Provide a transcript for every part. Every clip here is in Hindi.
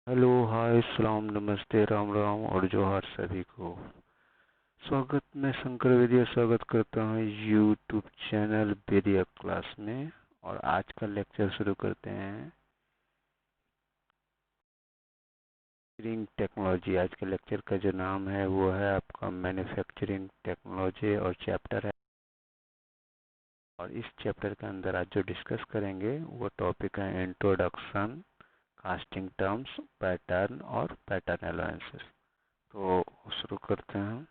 हेलो, हाय, सलाम, नमस्ते, राम राम और जोहार सभी को। स्वागत, मैं शंकर वेदिया स्वागत करता हूँ यूट्यूब चैनल वेदिया क्लास में। और आज का लेक्चर शुरू करते हैं। Manufacturing technology. आज के लेक्चर का जो नाम है वो है आपका मैन्युफैक्चरिंग टेक्नोलॉजी और चैप्टर है। और इस चैप्टर के अंदर आज जो डिस्कस करेंगे वो टॉपिक है इंट्रोडक्शन, कास्टिंग टर्म्स, पैटर्न और पैटर्न एलाइंसेस। तो शुरू करते हैं।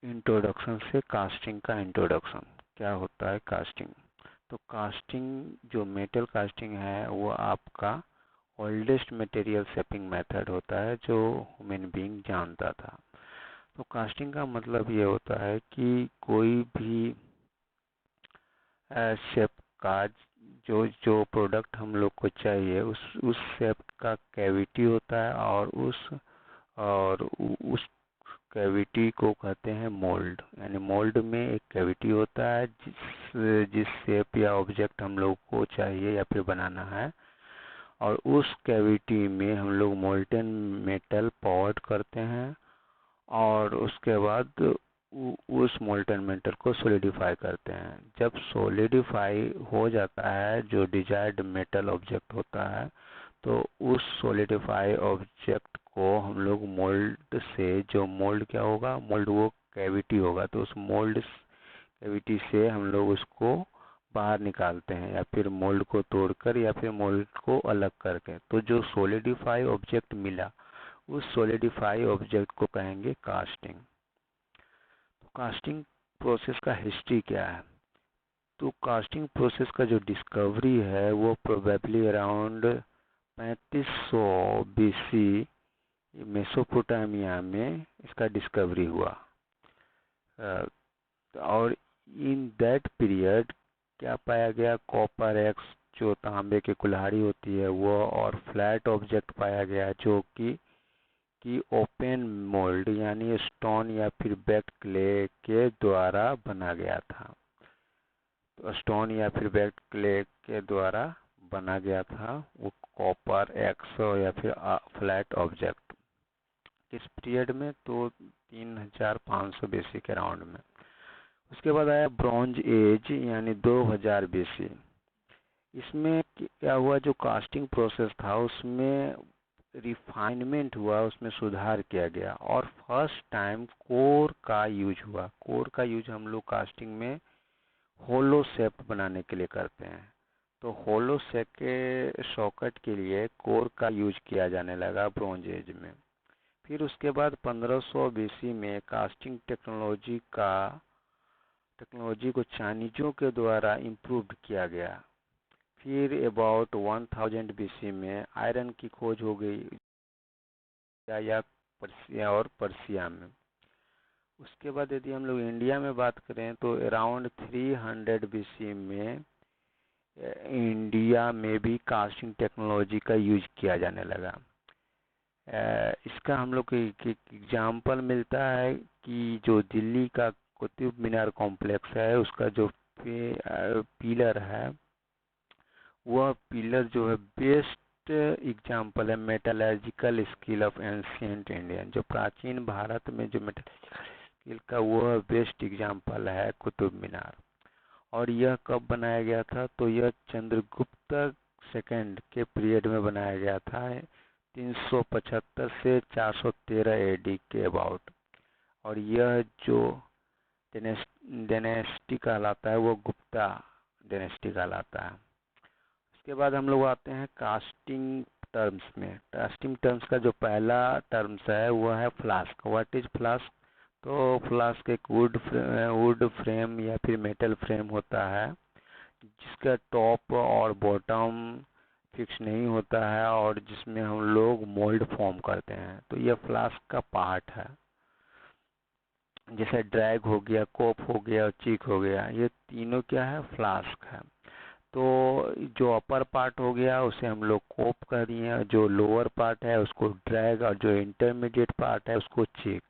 इंट्रोडक्शन से कास्टिंग का इंट्रोडक्शन। क्या होता है कास्टिंग? तो कास्टिंग जो मेटल कास्टिंग है वो आपका ओल्डेस्ट मटेरियल शेपिंग मेथड होता है जो ह्यूमन बीइंग जानता था। तो कास्टिंग का मतलब ये होता है कि कोई भी शेप का जो जो प्रोडक्ट हम लोग को चाहिए उस शेप का कैविटी होता है और उस कैविटी को कहते हैं मोल्ड। यानी मोल्ड में एक कैविटी होता है जिस जिस शेप या ऑब्जेक्ट हम लोग को चाहिए या फिर बनाना है। और उस कैविटी में हम लोग मोल्टेन मेटल पाउडर करते हैं और उसके बाद उस मोल्टेन मेटल को सॉलिडिफाई करते हैं। जब सॉलिडिफाई हो जाता है जो डिजायर्ड मेटल ऑब्जेक्ट होता है, तो उस सॉलिडिफाई ऑब्जेक्ट को हम लोग मोल्ड से, जो मोल्ड क्या होगा, मोल्ड वो कैविटी होगा, तो उस मोल्ड कैविटी से हम लोग उसको बाहर निकालते हैं या फिर मोल्ड को तोड़कर या फिर मोल्ड को अलग करके। तो जो सॉलिडिफाई ऑब्जेक्ट मिला उस सॉलिडिफाई ऑब्जेक्ट को कहेंगे कास्टिंग। तो कास्टिंग प्रोसेस का हिस्ट्री क्या है? तो कास्टिंग प्रोसेस का जो डिस्कवरी है वो प्रोबेबली अराउंड 3500 बीसी मेसोपोटामिया में इसका डिस्कवरी हुआ। और इन दैट पीरियड क्या पाया गया? कॉपर एक्स, जो तांबे की कुल्हाड़ी होती है वो, और फ्लैट ऑब्जेक्ट पाया गया जो कि ओपन मोल्ड यानी स्टोन या फिर बेक्ड क्ले के द्वारा बना गया था। तो स्टोन या फिर बेक्ड क्ले के द्वारा बना गया था वो कॉपर एक्स या फिर फ्लैट ऑब्जेक्ट। किस पीरियड में? तो 3500 बीसी के राउंड में। उसके बाद आया ब्रॉन्ज एज यानी 2000 बीसी। इसमें क्या हुआ? जो कास्टिंग प्रोसेस था उसमें रिफाइनमेंट हुआ, उसमें सुधार किया गया और फर्स्ट टाइम कोर का यूज हुआ। कोर का यूज हम लोग कास्टिंग में होलो शेप बनाने के लिए करते हैं। तो होलो शेप के सॉकेट के लिए कोर का यूज किया जाने लगा ब्रॉन्ज एज में। फिर उसके बाद 1500 बीसी में कास्टिंग टेक्नोलॉजी को चाइनीजों के द्वारा इम्प्रूव किया गया। फिर अबाउट 1000 बीसी में आयरन की खोज हो गई या पर्सिया और पर्सिया में। उसके बाद यदि हम लोग इंडिया में बात करें तो अराउंड 300 बीसी में इंडिया में भी कास्टिंग टेक्नोलॉजी का यूज किया जाने लगा। इसका हम लोग को एक एग्जाम्पल मिलता है कि जो दिल्ली का कुतुब मीनार कॉम्प्लेक्स है उसका जो पिलर है, वह पिलर जो है बेस्ट एग्जाम्पल है metallurgical skill of ancient India. जो प्राचीन भारत में जो मेटलर्जिकल स्किल का वह बेस्ट एग्जाम्पल है कुतुब मीनार। और यह कब बनाया गया था? तो यह चंद्रगुप्त सेकंड के पीरियड में बनाया गया था, 375 से 413 एडी के अबाउट। और यह जो डायनेस्टी कहलाता है वो गुप्ता डायनेस्टी कहलाता है। उसके बाद हम लोग आते हैं कास्टिंग टर्म्स में। कास्टिंग टर्म्स का जो पहला टर्म्स है वह है फ्लास्क। What is flask? तो फ्लास्क एक वुड फ्रेम या फिर मेटल फ्रेम होता है जिसका टॉप और बॉटम फिक्स नहीं होता है और जिसमें हम लोग मोल्ड फॉर्म करते हैं। तो यह फ्लास्क का पार्ट है। जैसे ड्रैग हो गया, कोप हो गया और चीक हो गया, ये तीनों क्या है? फ्लास्क है। तो जो अपर पार्ट हो गया उसे हम लोग कोप कह दिए, जो लोअर पार्ट है उसको ड्रैग और जो इंटरमीडिएट पार्ट है उसको चीक।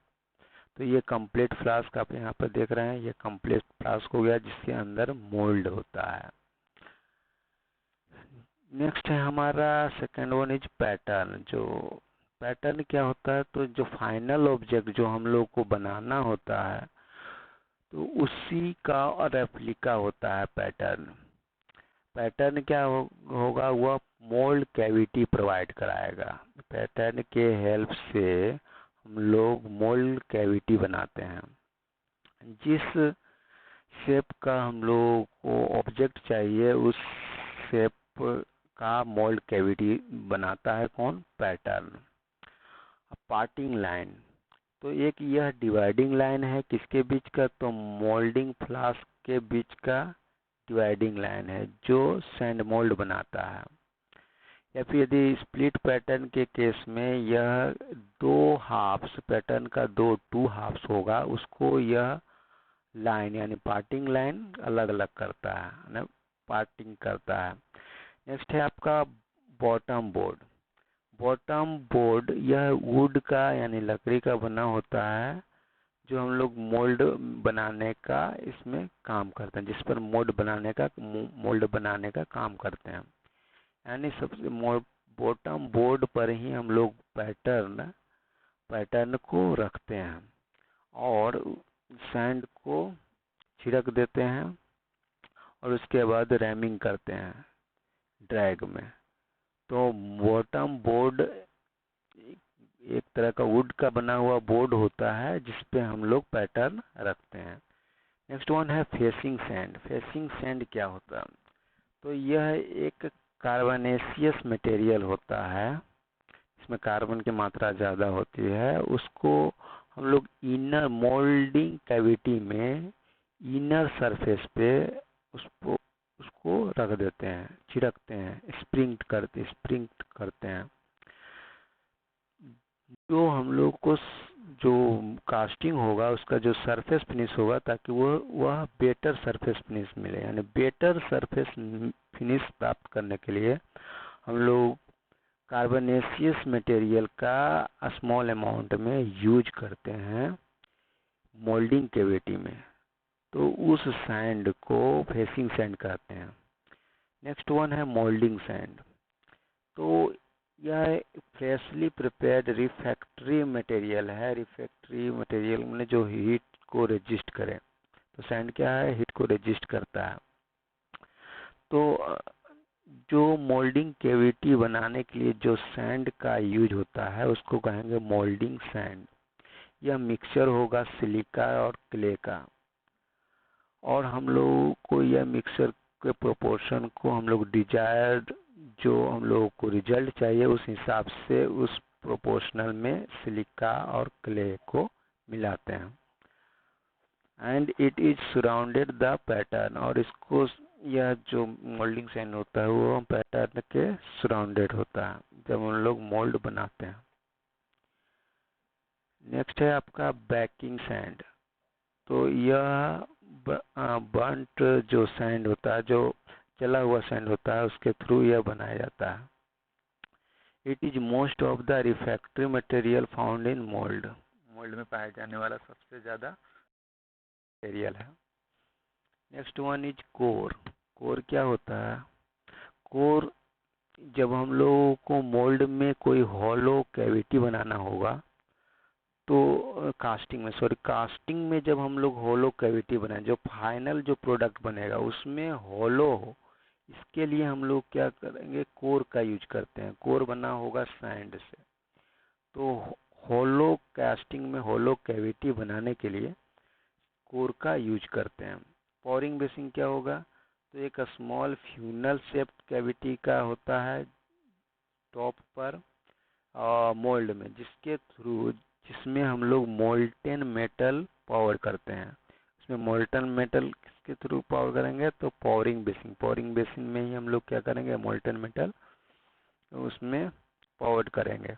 तो ये कंप्लीट फ्लास्क आप यहाँ पर देख रहे हैं, ये कंप्लीट फ्लास्क हो गया जिसके अंदर मोल्ड होता है। नेक्स्ट है हमारा सेकेंड वन इज पैटर्न। जो पैटर्न क्या होता है, तो जो फाइनल ऑब्जेक्ट जो हम लोग को बनाना होता है तो उसी का रेप्लिका होता है पैटर्न। पैटर्न क्या होगा, वह मोल्ड कैविटी प्रोवाइड कराएगा। पैटर्न के हेल्प से हम लोग मोल्ड कैविटी बनाते हैं। जिस शेप का हम लोग को ऑब्जेक्ट चाहिए उस शेप का मोल्ड कैविटी बनाता है कौन, पैटर्न। पार्टिंग लाइन, तो एक यह डिवाइडिंग लाइन है किसके बीच का, तो मोल्डिंग फ्लास्क के बीच का डिवाइडिंग लाइन है जो सैंड मोल्ड बनाता है। या फिर यदि स्प्लिट पैटर्न के केस में यह दो हाफ्स, पैटर्न का दो टू हाफ्स होगा, उसको यह लाइन यानी पार्टिंग लाइन अलग अलग करता है ना, पार्टिंग करता है। नेक्स्ट है आपका बॉटम बोर्ड। बॉटम बोर्ड यह वुड का यानी लकड़ी का बना होता है जो हम लोग मोल्ड बनाने का इसमें काम करते हैं, जिस पर मोल्ड बनाने का काम करते हैं। यानी सबसे बॉटम बोर्ड पर ही हम लोग पैटर्न को रखते हैं और सैंड को छिड़क देते हैं और उसके बाद रैमिंग करते हैं ड्रैग में। तो बॉटम बोर्ड एक तरह का वुड का बना हुआ बोर्ड होता है जिस पे हम लोग पैटर्न रखते हैं। नेक्स्ट वन है फेसिंग सैंड। फेसिंग सैंड क्या होता है, तो यह एक कार्बनेशियस मटेरियल होता है, इसमें कार्बन की मात्रा ज़्यादा होती है। उसको हम लोग इनर मोल्डिंग कैविटी में इनर सरफेस पे उसको उसको रख देते हैं, छिड़कते हैं, स्प्रिंट करते हैं। जो हम लोग को जो कास्टिंग होगा उसका जो सरफेस फिनिश होगा, ताकि वह बेटर सरफेस फिनिश मिले। यानी बेटर सरफेस फिनिश प्राप्त करने के लिए हम लोग कार्बनेशियस मटेरियल का स्मॉल अमाउंट में यूज करते हैं मोल्डिंग कैविटी में। तो उस सैंड को फेसिंग सैंड कहते हैं। नेक्स्ट वन है मोल्डिंग सैंड। तो यह फ्रेशली प्रिपेयर्ड रिफैक्ट्री मटेरियल है। रिफैक्ट्री मटेरियल में जो हीट को रेजिस्ट करे, तो सैंड क्या है, हीट को रेजिस्ट करता है। तो जो मोल्डिंग कैविटी बनाने के लिए जो सैंड का यूज होता है उसको कहेंगे मोल्डिंग सैंड। यह मिक्सचर होगा सिलिका और क्ले का, और हम लोग को यह मिक्सचर के प्रोपोर्शन को हम लोग डिजायर्ड जो हम लोगों को रिजल्ट चाहिए उस हिसाब से उस प्रोपोर्शनल में सिलिका और क्ले को मिलाते हैं। And it is surrounded the pattern, और इसको यह जो मोल्डिंग सैंड होता है वो पैटर्न के सराउंडेड होता है जब हम लोग मोल्ड बनाते हैं। नेक्स्ट है आपका बेकिंग सैंड। तो यह बर्न्ट जो सैंड होता है, जो जला हुआ सैंड होता है, उसके थ्रू यह बनाया जाता है। It is most of the refractory material found in mould. Mould में पाया जाने वाला सबसे ज़्यादा मटेरियल है। Next one is core. Core क्या होता है, कोर जब हम लोगों को मोल्ड में कोई हॉलो कैविटी बनाना होगा तो कास्टिंग में जब हम लोग होलो कैविटी बनाए, जो फाइनल जो प्रोडक्ट बनेगा उसमें होलो हो, इसके लिए हम लोग क्या करेंगे, कोर का यूज करते हैं। कोर बना होगा सैंड से। तो होलो कास्टिंग में होलो कैविटी बनाने के लिए कोर का यूज करते हैं। पोरिंग बेसिन क्या होगा, तो एक स्मॉल फ्यूनल शेप कैविटी का होता है टॉप पर मोल्ड में, जिसमें हम लोग मोल्टेन मेटल पावर करते हैं। इसमें मोल्टन मेटल किसके थ्रू पावर करेंगे, तो पोरिंग बेसिन में ही हम लोग क्या करेंगे, मोल्टन मेटल उसमें पावर करेंगे।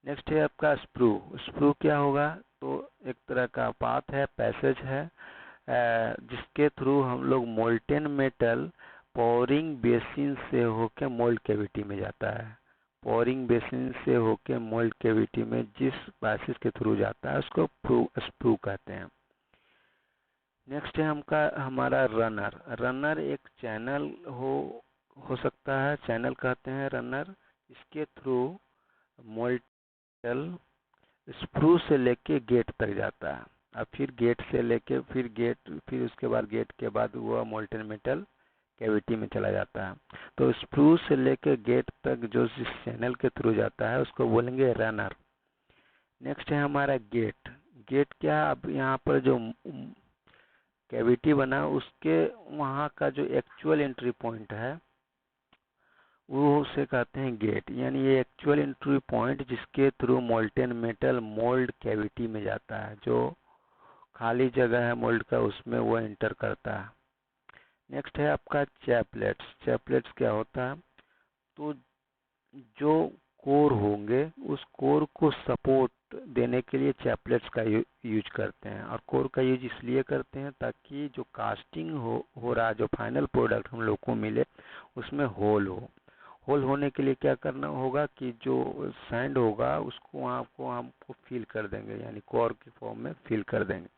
नेक्स्ट है आपका स्प्रू। स्प्रू क्या होगा, तो एक तरह का पाथ है, पैसेज है, जिसके थ्रू हम लोग मोल्टेन मेटल पोरिंग बेसिन से होकर मोल्ड कैविटी में जाता है। पोरिंग बेसिन से होकर मोल्ड कैविटी में जिस पैसेज के थ्रू जाता है उसको स्प्रू कहते हैं। नेक्स्ट है हमारा रनर। रनर एक चैनल हो सकता है, चैनल कहते हैं रनर। इसके थ्रू मोल्टन स्प्रू से लेके गेट तक जाता है। अब फिर गेट से लेके फिर उसके बाद गेट के बाद वह मोल्टन मेटल कैविटी में चला जाता है। तो स्प्रू से लेके गेट तक जो जिस चैनल के थ्रू जाता है उसको बोलेंगे रनर। नेक्स्ट है हमारा गेट। गेट क्या है, अब यहाँ पर जो कैविटी बना उसके वहाँ का जो एक्चुअल एंट्री पॉइंट है वो उसे कहते हैं गेट। यानी ये एक्चुअल एंट्री पॉइंट जिसके through molten metal mould cavity में जाता है, जो खाली जगह है मोल्ड का उसमें वो एंटर करता है। नेक्स्ट है आपका चैपलेट्स। चैपलेट्स क्या होता है, तो जो कोर होंगे उस कोर को सपोर्ट देने के लिए चैपलेट्स का यूज करते हैं। और कोर का यूज इसलिए करते हैं ताकि जो कास्टिंग हो रहा, जो फाइनल प्रोडक्ट हम लोग को मिले उसमें होल हो। होल होने के लिए क्या करना होगा कि जो सैंड होगा उसको आपको हमको फिल कर देंगे, यानी कोर की फॉर्म में फिल कर देंगे।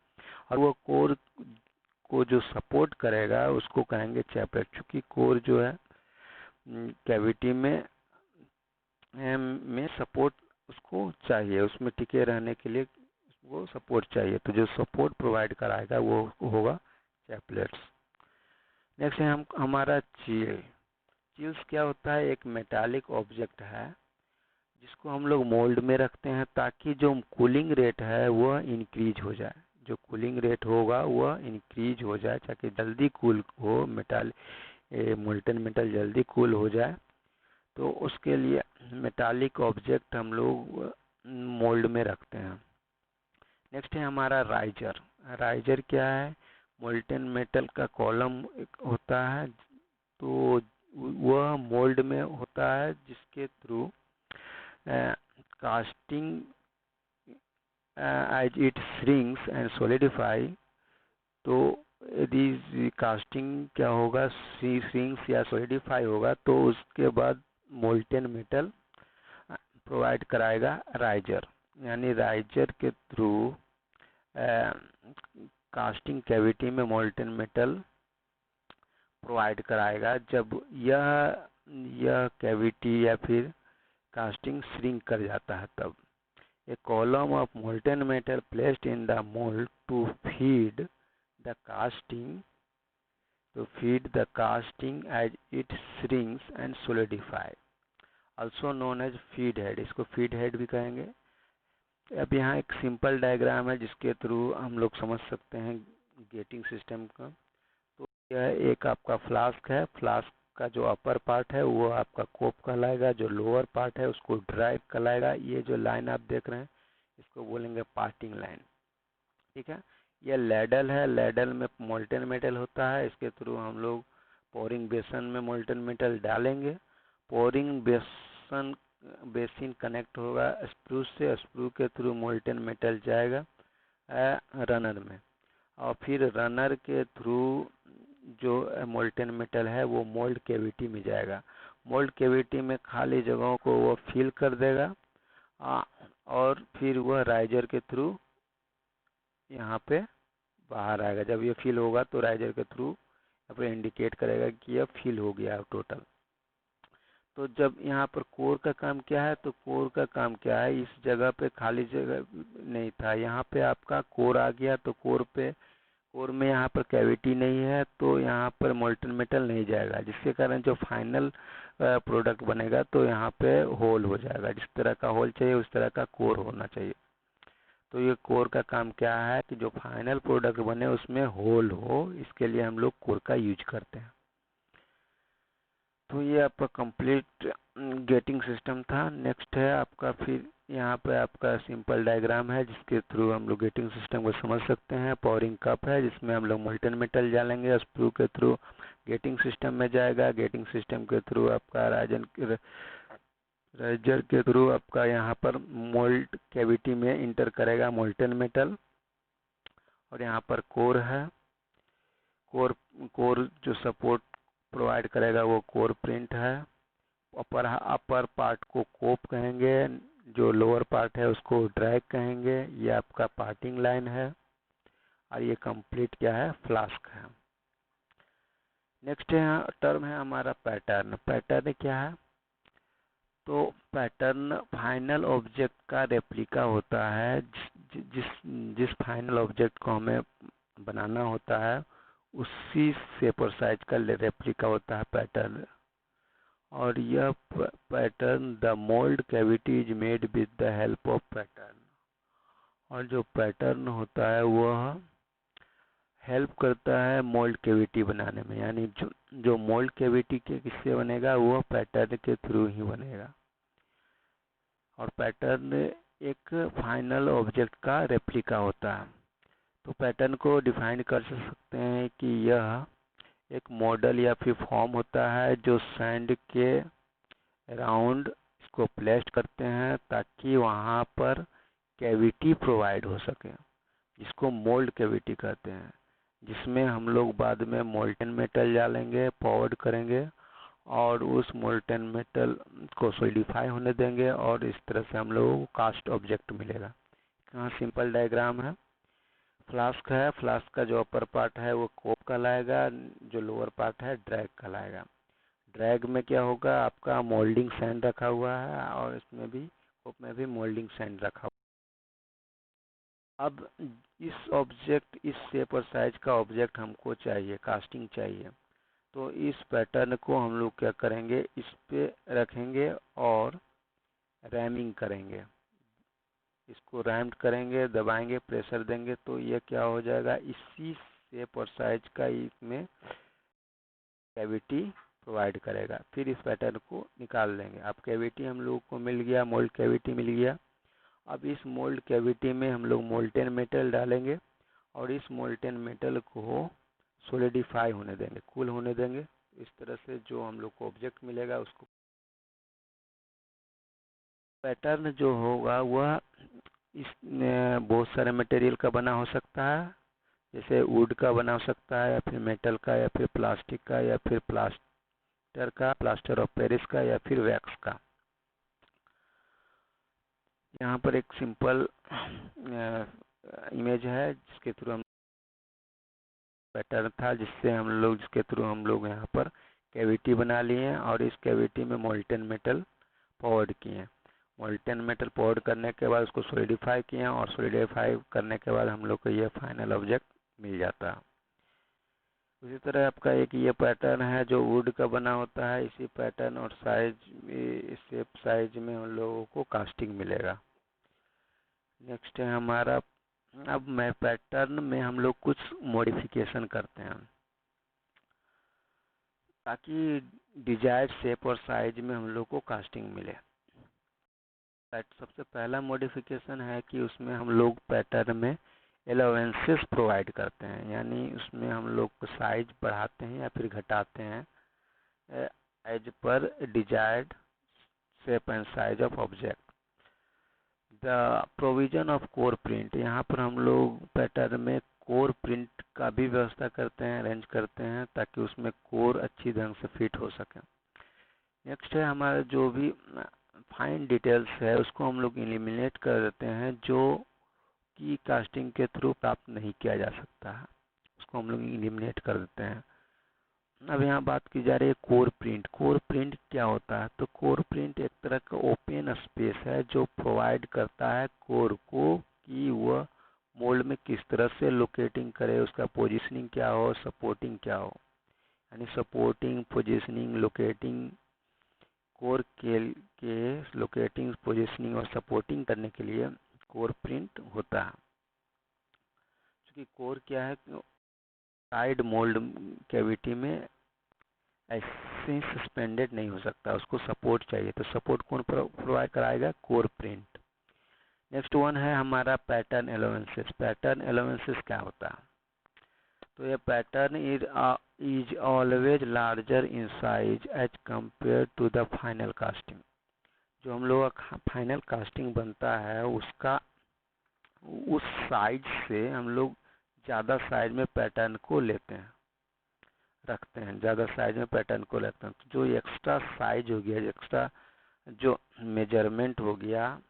और वो कोर को जो सपोर्ट करेगा उसको कहेंगे चैपलेट। चूँकि कोर जो है कैविटी में सपोर्ट उसको चाहिए, उसमें टिके रहने के लिए वो सपोर्ट चाहिए। तो जो सपोर्ट प्रोवाइड कराएगा वो होगा चैपलेट्स। नेक्स्ट है हमारा चील। चील्स क्या होता है, एक मेटालिक ऑब्जेक्ट है जिसको हम लोग मोल्ड में रखते हैं ताकि जो कूलिंग रेट है वह इंक्रीज हो जाए। जो कूलिंग रेट होगा वह इंक्रीज हो जाए ताकि जल्दी कूल हो, मोल्टन मेटल जल्दी कूल हो जाए। तो उसके लिए मेटालिक ऑब्जेक्ट हम लोग मोल्ड में रखते हैं। नेक्स्ट है हमारा राइजर। राइजर क्या है, मोल्टन मेटल का कॉलम होता है, तो वह मोल्ड में होता है जिसके through casting as it shrinks and solidify। तो यदि कास्टिंग क्या होगा, श्रिंक्स या सॉलिडिफाई होगा तो उसके बाद मोल्टेन मेटल प्रोवाइड कराएगा राइजर। यानी राइजर के थ्रू कास्टिंग कैविटी में मोल्टेन मेटल प्रोवाइड कराएगा। जब यह कैविटी या फिर कास्टिंग श्रिंक कर जाता है तब a column of molten metal placed in the mold to feed the casting as it shrinks and solidify, also known as feed head। इसको feed head भी कहेंगे। अब यहाँ एक सिंपल डायग्राम है जिसके थ्रू हम लोग समझ सकते हैं गेटिंग सिस्टम का। तो यह एक आपका फ्लास्क है। फ्लास्क का जो अपर पार्ट है वो आपका कोप कहलाएगा, जो लोअर पार्ट है उसको ड्राइव कहलाएगा। ये जो लाइन आप देख रहे हैं इसको बोलेंगे पार्टिंग लाइन, ठीक है। यह लैडल है, लैडल में मोल्टेन मेटल होता है। इसके थ्रू हम लोग पोरिंग बेसन में मोल्टेन मेटल डालेंगे। पोरिंग बेसिन कनेक्ट होगा स्प्रू से, स्प्रू के थ्रू मोल्टेन मेटल जाएगा रनर में, और फिर रनर के थ्रू जो मोल्टेन मेटल है वो मोल्ड कैविटी में जाएगा। मोल्ड कैविटी में खाली जगहों को वो फिल कर देगा और फिर वह राइजर के थ्रू यहाँ पे बाहर आएगा। जब ये फिल होगा तो राइजर के थ्रू यहाँ पर इंडिकेट करेगा कि यह फिल हो गया टोटल। तो जब यहाँ पर कोर का काम क्या है, तो कोर का काम क्या है, इस जगह पे खाली जगह नहीं था, यहाँ पे आपका कोर आ गया। तो कोर में यहाँ पर कैविटी नहीं है तो यहाँ पर मोल्टन मेटल नहीं जाएगा, जिसके कारण जो फाइनल प्रोडक्ट बनेगा तो यहाँ पे होल हो जाएगा। जिस तरह का होल चाहिए उस तरह का कोर होना चाहिए। तो ये कोर का काम क्या है कि जो फाइनल प्रोडक्ट बने उसमें होल हो, इसके लिए हम लोग कोर का यूज करते हैं। तो ये आपका कंप्लीट गेटिंग सिस्टम था। नेक्स्ट है आपका, फिर यहाँ पे आपका सिंपल डायग्राम है जिसके थ्रू हम लोग गेटिंग सिस्टम को समझ सकते हैं। पावरिंग कप है जिसमें हम लोग मोल्टन मेटल डालेंगे, स्प्रू के थ्रू गेटिंग सिस्टम में जाएगा। गेटिंग सिस्टम के थ्रू आपका राइजर के थ्रू आपका यहाँ पर मोल्ड कैविटी में इंटर करेगा मोल्टन मेटल। और यहाँ पर कोर है, कोर जो सपोर्ट प्रोवाइड करेगा वो कोर प्रिंट है। अपर पार्ट को कोप कहेंगे, जो लोअर पार्ट है उसको ड्रैग कहेंगे। ये आपका पार्टिंग लाइन है और ये कंप्लीट क्या है, फ्लास्क है। नेक्स्ट है टर्म है हमारा पैटर्न। पैटर्न क्या है? तो पैटर्न फाइनल ऑब्जेक्ट का रेप्लिका होता है। जिस फाइनल ऑब्जेक्ट को हमें बनाना होता है उसी शेप और साइज का रेप्लिका होता है पैटर्न। और यह pattern the mould cavity is made with the help of pattern. और जो पैटर्न होता है वह हेल्प करता है मोल्ड कैविटी बनाने में, यानी जो मोल्ड कैविटी के किससे बनेगा वह पैटर्न के थ्रू ही बनेगा। और पैटर्न एक फाइनल ऑब्जेक्ट का रेप्लिका होता है। तो पैटर्न को डिफाइन कर सकते हैं कि यह एक मॉडल या फिर फॉर्म होता है जो सैंड के राउंड इसको प्लेस करते हैं ताकि वहाँ पर कैविटी प्रोवाइड हो सके, जिसको मोल्ड कैविटी कहते हैं, जिसमें हम लोग बाद में मोल्टन मेटल डालेंगे, पाउडर करेंगे और उस मोल्टन मेटल को सॉलिडिफाई होने देंगे और इस तरह से हम लोगों को कास्ट ऑब्जेक्ट मिलेगा। यहाँ सिंपल डायग्राम है। फ्लास्क है, फ्लास्क का जो अपर पार्ट है वो कोप कहलाएगा, जो लोअर पार्ट है ड्रैग कहलाएगा। ड्रैग में क्या होगा, आपका मोल्डिंग सैंड रखा हुआ है और इसमें भी कोप में भी मोल्डिंग सैंड रखा हुआ। अब इस शेप और साइज का ऑब्जेक्ट हमको चाहिए, कास्टिंग चाहिए। तो इस पैटर्न को हम लोग क्या करेंगे, इस पे रखेंगे और रैमिंग करेंगे। इसको रैम्ड करेंगे, दबाएंगे, प्रेशर देंगे तो ये क्या हो जाएगा, इसी शेप और साइज का इसमें कैविटी प्रोवाइड करेगा। फिर इस पैटर्न को निकाल लेंगे। अब कैविटी हम लोग को मिल गया, मोल्ड कैविटी मिल गया। अब इस मोल्ड कैविटी में हम लोग मोल्टेन मेटल डालेंगे और इस मोल्टेन मेटल को सॉलिडिफाई होने देंगे, कूल होने देंगे। इस तरह से जो हम लोग को ऑब्जेक्ट मिलेगा उसको पैटर्न जो होगा वह इस बहुत सारे मटेरियल का बना हो सकता है, जैसे वुड का बना हो सकता है या फिर मेटल का या फिर प्लास्टिक का या फिर प्लास्टर ऑफ पेरिस का या फिर वैक्स का। यहाँ पर एक सिंपल इमेज है जिसके थ्रू हम पैटर्न था जिसके थ्रू हम लोग यहाँ पर कैविटी बना लिए हैं और इस कैविटी में मोल्टेन मेटल पाउडर किए। मोल्टेन मेटल पाउडर करने के बाद उसको सॉलिडिफाई किए और सॉलिडिफाई करने के बाद हम लोग को ये फाइनल ऑब्जेक्ट मिल जाता है। उसी तरह आपका एक ये पैटर्न है जो वुड का बना होता है। इसी पैटर्न और शेप साइज में हम लोगों को कास्टिंग मिलेगा। नेक्स्ट है हमारा, अब मैं पैटर्न में हम लोग कुछ मॉडिफिकेशन करते हैं ताकि डिजायर्ड शेप और साइज में हम लोग को कास्टिंग मिले। सबसे पहला मॉडिफिकेशन है कि उसमें हम लोग पैटर्न में एलोवेंसेस प्रोवाइड करते हैं, यानी उसमें हम लोग साइज बढ़ाते हैं या फिर घटाते हैं as per desired shape and size of object. The provision of core print, यहाँ पर हम लोग पैटर्न में कोर प्रिंट का भी व्यवस्था करते हैं, अरेंज करते हैं ताकि उसमें कोर अच्छी ढंग से फिट हो सके। नेक्स्ट है हमारा जो भी फाइन डिटेल्स है उसको हम लोग एलिमिनेट कर देते हैं, जो कि कास्टिंग के थ्रू प्राप्त नहीं किया जा सकता है, उसको हम लोग एलिमिनेट कर देते हैं। अब यहाँ बात की जा रही है कोर प्रिंट। कोर प्रिंट क्या होता है? तो कोर प्रिंट एक तरह का ओपन स्पेस है जो प्रोवाइड करता है कोर को कि वह मोल्ड में किस तरह से लोकेटिंग करे, उसका पोजीशनिंग क्या हो, सपोर्टिंग क्या हो। यानी सपोर्टिंग, पोजीशनिंग, लोकेटिंग, कोर के लोकेटिंग, पोजीशनिंग और सपोर्टिंग करने के लिए कोर प्रिंट होता है। क्योंकि कोर क्या है, साइड मोल्ड कैविटी में ऐसे सस्पेंडेड नहीं हो सकता, उसको सपोर्ट चाहिए। तो सपोर्ट कौन प्रोवाइड कराएगा? Core print. नेक्स्ट वन है हमारा पैटर्न एलोवेंसेस। पैटर्न एलोवेंसेस क्या होता है? तो ये pattern is always larger in size as compare to the final casting. जो हम लोग का फाइनल कास्टिंग बनता है उसका उस साइज से हम लोग ज़्यादा साइज में पैटर्न को लेते हैं, रखते हैं, ज़्यादा साइज में पैटर्न को लेते हैं। तो जो एक्स्ट्रा साइज हो गया, एक्स्ट्रा जो मेजरमेंट हो गया,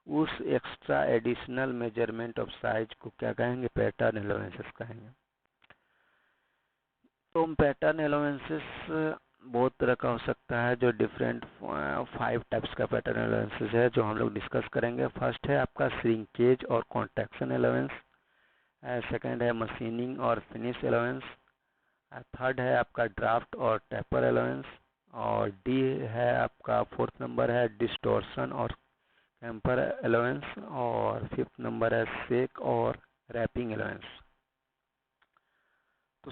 उस extra additional measurement of size को क्या कहेंगे? पैटर्न एलोवेंसेस कहेंगे। तो पैटर्न एलोवेंसेस बहुत तरह का हो सकता है, जो डिफरेंट 5 टाइप्स का पैटर्न एलोवेंसेस है जो हम लोग डिस्कस करेंगे। फर्स्ट है आपका श्रिंकेज और कॉन्ट्रैक्शन एलोवेंस, सेकंड है मशीनिंग और फिनिश एलोवेंस, थर्ड है आपका ड्राफ्ट और टेपर एलोवेंस, और डी है आपका, फोर्थ नंबर है डिस्टोर्शन और कैम्पर एलोवेंस, और फिफ्थ नंबर है शेक और रैपिंग एलोवेंस। तो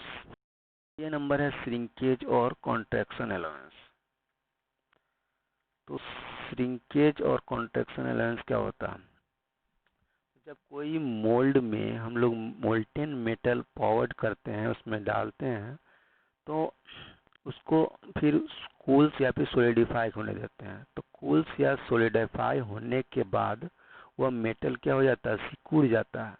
ये नंबर है श्रिंकेज और कॉन्ट्रैक्शन एलोवेंस। तो श्रिंकेज और कॉन्ट्रैक्शन एलोवेंस क्या होता है? जब कोई मोल्ड में हम लोग मोल्टेन मेटल पाउडर करते हैं, उसमें डालते हैं, तो उसको फिर कूल्स या फिर सोलिडिफाई होने देते हैं। तो कूल्स या सोलिडिफाई होने के बाद वह मेटल क्या हो जाता है? सिकुड़ जाता है।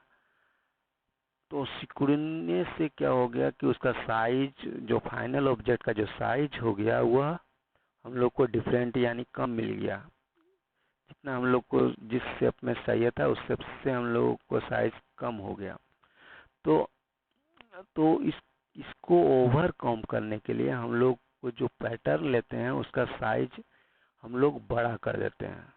तो सिकुड़ने से क्या हो गया कि उसका साइज, जो फाइनल ऑब्जेक्ट का जो साइज हो गया, वह हम लोग को डिफरेंट यानी कम मिल गया। जितना हम लोग को जिस शेप में चाहिए था उस शेप से हम लोगों को साइज कम हो गया। तो इसको ओवरकम करने के लिए हम लोग को जो पैटर्न लेते हैं उसका साइज हम लोग बड़ा कर देते हैं।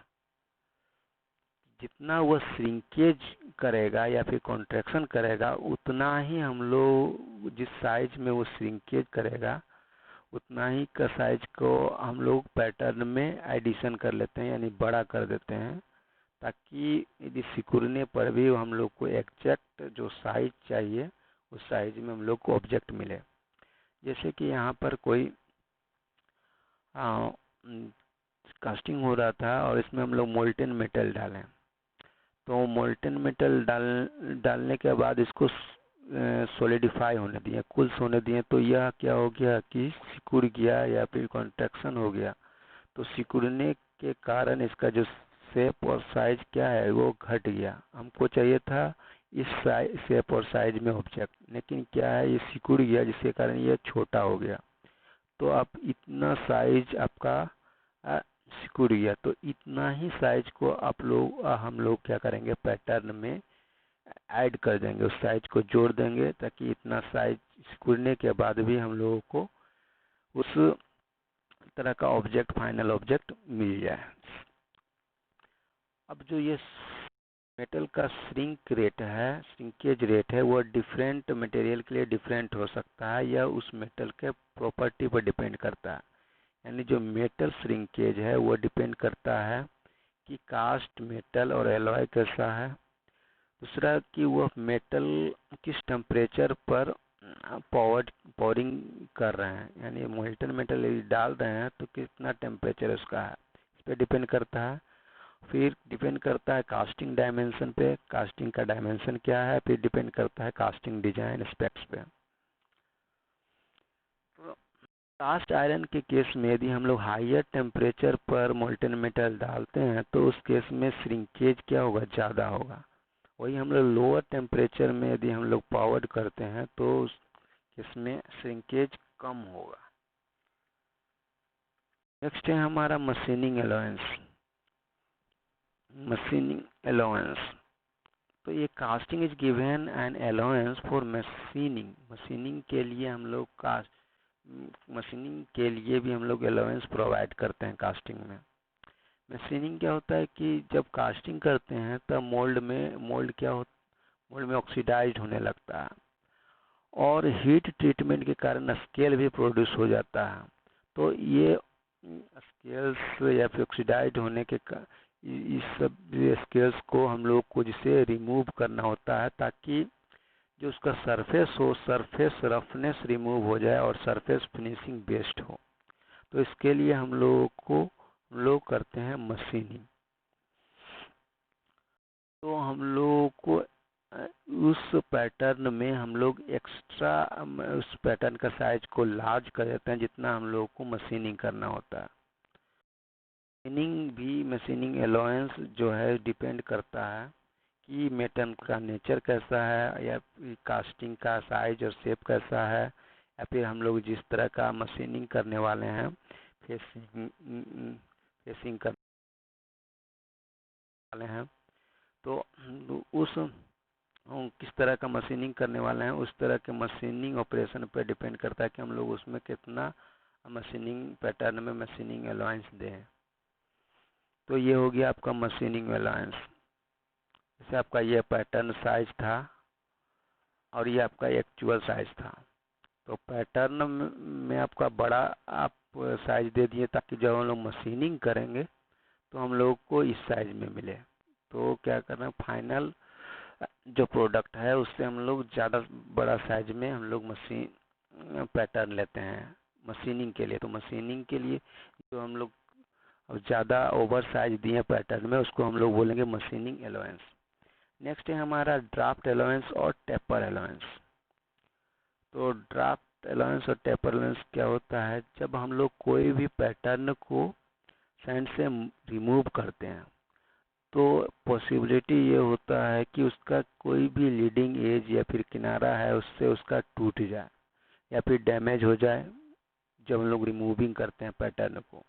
जितना वह श्रिंकेज करेगा या फिर कॉन्ट्रैक्शन करेगा, उतना ही हम लोग जिस साइज में वो श्रिंकेज करेगा उतना ही का साइज को हम लोग पैटर्न में एडिशन कर लेते हैं, यानी बड़ा कर देते हैं, ताकि यदि सिकुड़ने पर भी हम लोग को एग्जैक्ट जो साइज चाहिए उस साइज में हम लोग को ऑब्जेक्ट मिले। जैसे कि यहाँ पर कोई कास्टिंग हो रहा था और इसमें हम लोग मोल्टेन मेटल डालें, तो मोल्टेन मेटल डालने के बाद इसको सॉलिडिफाई होने दिए, कूल्स होने दिए, तो यह क्या हो गया कि सिकुड़ गया या फिर कॉन्ट्रैक्शन हो गया। तो सिकुड़ने के कारण इसका जो शेप और साइज क्या है वो घट गया। हमको चाहिए था इस शेप और साइज में ऑब्जेक्ट, लेकिन क्या है, ये सिकुड़ गया जिसके कारण ये छोटा हो गया। तो अब इतना साइज आपका सिकुड़ गया, तो इतना ही साइज को हम लोग क्या करेंगे, पैटर्न में ऐड कर देंगे, उस साइज को जोड़ देंगे, ताकि इतना साइज सिकुड़ने के बाद भी हम लोगों को उस तरह का ऑब्जेक्ट, फाइनल ऑब्जेक्ट मिल जाए। अब जो ये मेटल का श्रिंकेज रेट है, वो डिफरेंट मटेरियल के लिए डिफरेंट हो सकता है, यह उस मेटल के प्रॉपर्टी पर डिपेंड करता है। यानी जो मेटल श्रिंकेज है वो डिपेंड करता है कि कास्ट मेटल और एलॉय कैसा है। दूसरा कि वह मेटल किस टेम्परेचर पर पावरिंग कर रहे हैं, यानी मोल्टन मेटल यदि डाल रहे हैं तो कितना टेम्परेचर उसका है, इस पर डिपेंड करता है। फिर डिपेंड करता है कास्टिंग डायमेंशन पे, कास्टिंग का डायमेंशन क्या है, फिर डिपेंड करता है कास्टिंग डिजाइन स्पेक्स पे। कास्ट आयरन के केस में यदि हम लोग हायर टेम्परेचर पर मोल्टन मेटल डालते हैं तो उस केस में श्रिंकेज क्या होगा, ज़्यादा होगा। वही हम लोग लोअर टेम्परेचर में यदि हम लोग पावर्ड करते हैं तो उस केस में श्रिंकेज कम होगा। नेक्स्ट है हमारा मशीनिंग अलाउंस। मशीनिंग अलाउंस, तो ये casting is given an allowance for machining. Machining के लिए हम लोग मशीनिंग के लिए भी हम लोग अलाउंस प्रोवाइड करते हैं कास्टिंग में। मशीनिंग क्या होता है कि जब कास्टिंग करते हैं तब मोल्ड में ऑक्सीडाइज होने लगता है और हीट ट्रीटमेंट के कारण स्केल भी प्रोड्यूस हो जाता है। तो ये स्केल्स या फिर ऑक्सीडाइज होने के इस सब स्केल्स को हम लोग को जिसे रिमूव करना होता है, ताकि जो उसका सरफेस हो, सरफेस रफनेस रिमूव हो जाए और सरफेस फिनिशिंग बेस्ट हो। तो इसके लिए हम लोग करते हैं मशीनिंग। तो हम लोग को उस पैटर्न में हम लोग एक्स्ट्रा उस पैटर्न का साइज को लार्ज कर देते हैं जितना हम लोग को मशीनिंग करना होता है। मशीनिंग अलाउंस जो है डिपेंड करता है कि मेटल का नेचर कैसा है, या कास्टिंग का साइज और शेप कैसा है, या फिर हम लोग जिस तरह का मशीनिंग करने वाले हैं, फेसिंग करने वाले हैं, तो उस हम किस तरह का मशीनिंग करने वाले हैं, उस तरह के मशीनिंग ऑपरेशन पर डिपेंड करता है कि हम लोग उसमें कितना मशीनिंग पैटर्न में मशीनिंग अलाउंस दें। तो ये हो गया आपका मशीनिंग अलाउंस। जैसे आपका ये पैटर्न साइज था और ये आपका एक्चुअल साइज था। तो पैटर्न में आपका बड़ा आप साइज दे दिए ताकि जब हम लोग मशीनिंग करेंगे तो हम लोग को इस साइज में मिले। तो क्या करना है, फाइनल जो प्रोडक्ट है उससे हम लोग ज़्यादा बड़ा साइज में हम लोग मशीन पैटर्न लेते हैं मशीनिंग के लिए। तो मशीनिंग के लिए जो हम लोग ज़्यादा ओवर साइज दिए पैटर्न में उसको हम लोग बोलेंगे मशीनिंग अलाउंस। नेक्स्ट है हमारा ड्राफ्ट अलाउंस और टेपर अलाउंस। तो ड्राफ्ट अलाउंस और टेपर अलाउंस क्या होता है, जब हम लोग कोई भी पैटर्न को सैंड से रिमूव करते हैं तो पॉसिबिलिटी ये होता है कि उसका कोई भी लीडिंग एज या फिर किनारा है उससे उसका टूट जाए या फिर डैमेज हो जाए जब हम लोग रिमूविंग करते हैं पैटर्न को।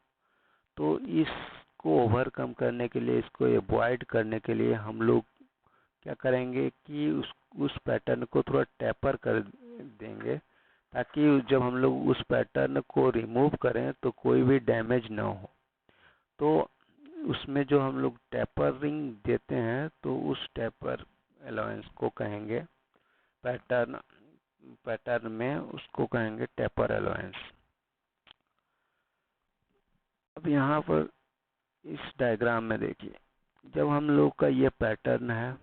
तो इसको ओवरकम करने के लिए, इसको अवॉइड करने के लिए हम लोग क्या करेंगे कि उस पैटर्न को थोड़ा टेपर कर देंगे ताकि जब हम लोग उस पैटर्न को रिमूव करें तो कोई भी डैमेज ना हो। तो उसमें जो हम लोग टेपरिंग देते हैं तो उस टेपर अलाउंस को कहेंगे पैटर्न में उसको कहेंगे टेपर अलाउंस। अब यहाँ पर इस डायग्राम में देखिए, जब हम लोग का ये पैटर्न है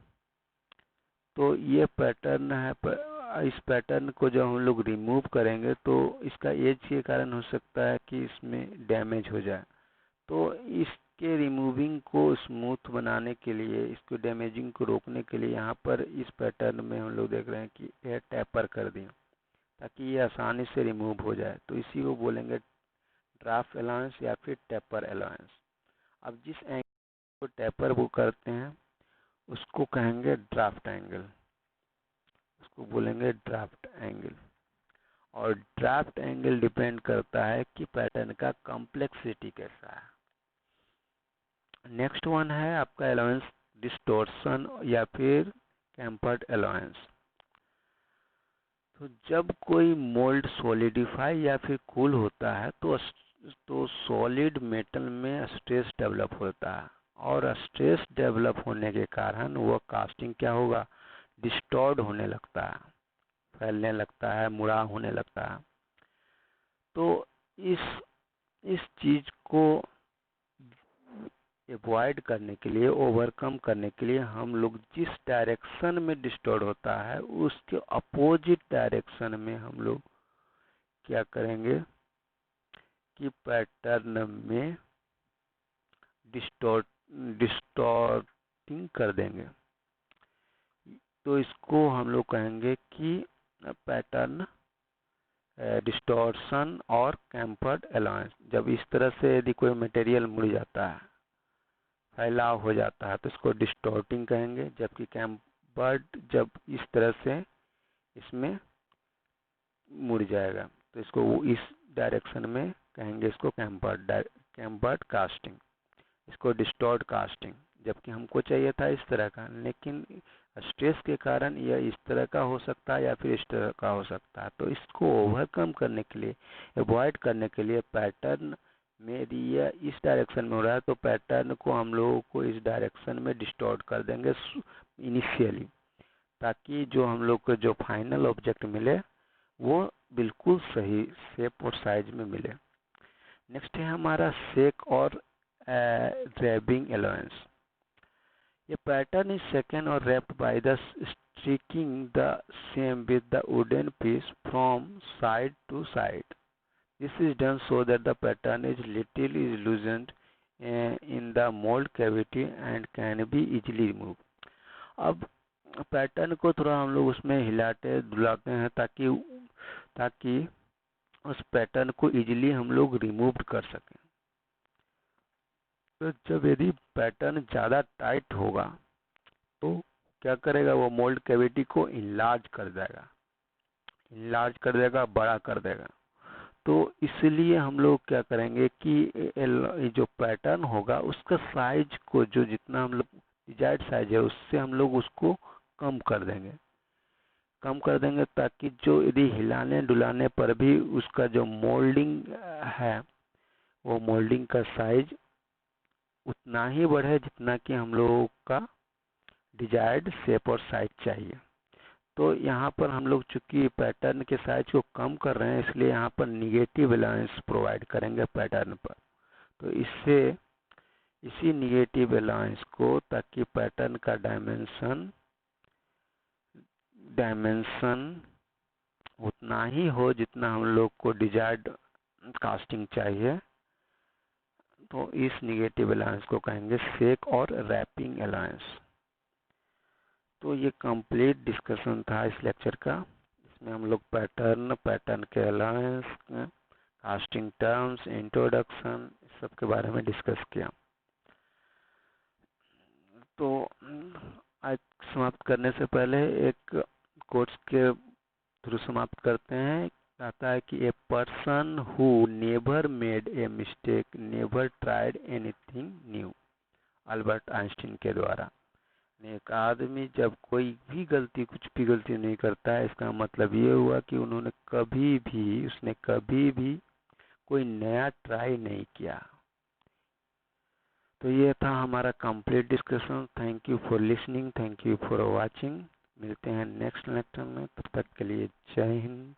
तो ये पैटर्न है इस पैटर्न को जब हम लोग रिमूव करेंगे तो इसका एज के कारण हो सकता है कि इसमें डैमेज हो जाए। तो इसके रिमूविंग को स्मूथ बनाने के लिए, इसको डैमेजिंग को रोकने के लिए यहाँ पर इस पैटर्न में हम लोग देख रहे हैं कि यह टेपर कर दिया ताकि ये आसानी से रिमूव हो जाए। तो इसी को बोलेंगे ड्राफ्ट अलाउंस या फिर टेपर अलाउंस। अब जिस एंगल को टेपर वो करते हैं उसको कहेंगे ड्राफ्ट एंगल, उसको बोलेंगे ड्राफ्ट एंगल। और ड्राफ्ट एंगल डिपेंड करता है कि पैटर्न का कॉम्प्लेक्सिटी कैसा है। नेक्स्ट वन है आपका अलाउंस डिस्टॉर्शन या फिर कैम्पर्ड अलाउंस। तो जब कोई मोल्ड सॉलिडिफाई या फिर कूल होता है तो सॉलिड मेटल में स्ट्रेस डेवलप होता है और स्ट्रेस डेवलप होने के कारण वह कास्टिंग क्या होगा, डिस्टॉर्ट होने लगता है, फैलने लगता है, मुड़ा होने लगता है। तो इस चीज को अवॉइड करने के लिए, ओवरकम करने के लिए हम लोग जिस डायरेक्शन में डिस्टॉर्ट होता है उसके अपोजिट डायरेक्शन में हम लोग क्या करेंगे कि पैटर्न में डिस्टॉर्टिंग कर देंगे। तो इसको हम लोग कहेंगे कि पैटर्न डिस्टॉर्शन और कैम्पर्ड अलाउंस। जब इस तरह से यदि कोई मटेरियल मुड़ जाता है, फैलाव हो जाता है तो इसको डिस्टॉर्टिंग कहेंगे, जबकि कैम्पर्ड जब इस तरह से इसमें मुड़ जाएगा तो इसको इस डायरेक्शन में कहेंगे, इसको कैम्पर्ड कास्टिंग, इसको डिस्टॉर्ट कास्टिंग। जबकि हमको चाहिए था इस तरह का, लेकिन स्ट्रेस के कारण यह इस तरह का हो सकता है या फिर इस तरह का हो सकता है। तो इसको ओवरकम करने के लिए, अवॉइड करने के लिए पैटर्न में यदि यह इस डायरेक्शन में हो रहा है तो पैटर्न को हम लोगों को इस डायरेक्शन में डिस्टॉर्ट कर देंगे इनिशियली, ताकि जो हम लोग को जो फाइनल ऑब्जेक्ट मिले वो बिल्कुल सही शेप और साइज में मिले। नेक्स्ट है हमारा शेक और rapping allowance. A pattern is shaken or wrapped by the sticking the seam with the wooden piece from side to side. This is done so that the pattern is little is loosened in the mold cavity and can be easily removed. अब पैटर्न को थोड़ा हम लोग उसमें हिलाते डुलाते हैं ताकि उस पैटर्न को इजीली हम लोग रिमूव कर सकें। तो जब यदि पैटर्न ज़्यादा टाइट होगा तो क्या करेगा, वो मोल्ड कैविटी को इनलार्ज कर देगा, बड़ा कर देगा। तो इसलिए हम लोग क्या करेंगे कि जो पैटर्न होगा उसका साइज को, जो जितना हम लोग डिजायर्ड साइज है उससे हम लोग उसको कम कर देंगे। कम कर देंगे ताकि जो यदि हिलाने डुलाने पर भी उसका जो मोल्डिंग है वो मोल्डिंग का साइज उतना ही बढ़े जितना कि हम लोगों का डिजायर्ड शेप और साइज चाहिए। तो यहाँ पर हम लोग चूंकि पैटर्न के साइज को कम कर रहे हैं इसलिए यहाँ पर निगेटिव अलाउंस प्रोवाइड करेंगे पैटर्न पर। तो इससे इसी निगेटिव अलाउंस को ताकि पैटर्न का डायमेंशन उतना ही हो जितना हम लोग को डिजायर्ड कास्टिंग चाहिए, तो इस निगेटिव अलाउंस को कहेंगे सेक और रैपिंग अलाउंस। तो ये कंप्लीट डिस्कशन था इस लेक्चर का। इसमें हम लोग पैटर्न के अलाउंस, कास्टिंग टर्म्स, इंट्रोडक्शन इस सब के बारे में डिस्कस किया। तो आज समाप्त करने से पहले एक कोट्स के थ्रू समाप्त करते हैं। कहता है कि a person who never made a mistake never tried anything new, Albert Einstein के द्वारा। एक आदमी जब कोई भी गलती कुछ भी गलती नहीं करता है इसका मतलब ये हुआ कि उसने कभी भी कोई नया ट्राई नहीं किया। तो ये था हमारा complete discussion. Thank you for listening, thank you for watching. मिलते हैं नेक्स्ट लेक्चर में, तब तक के लिए जय हिंद।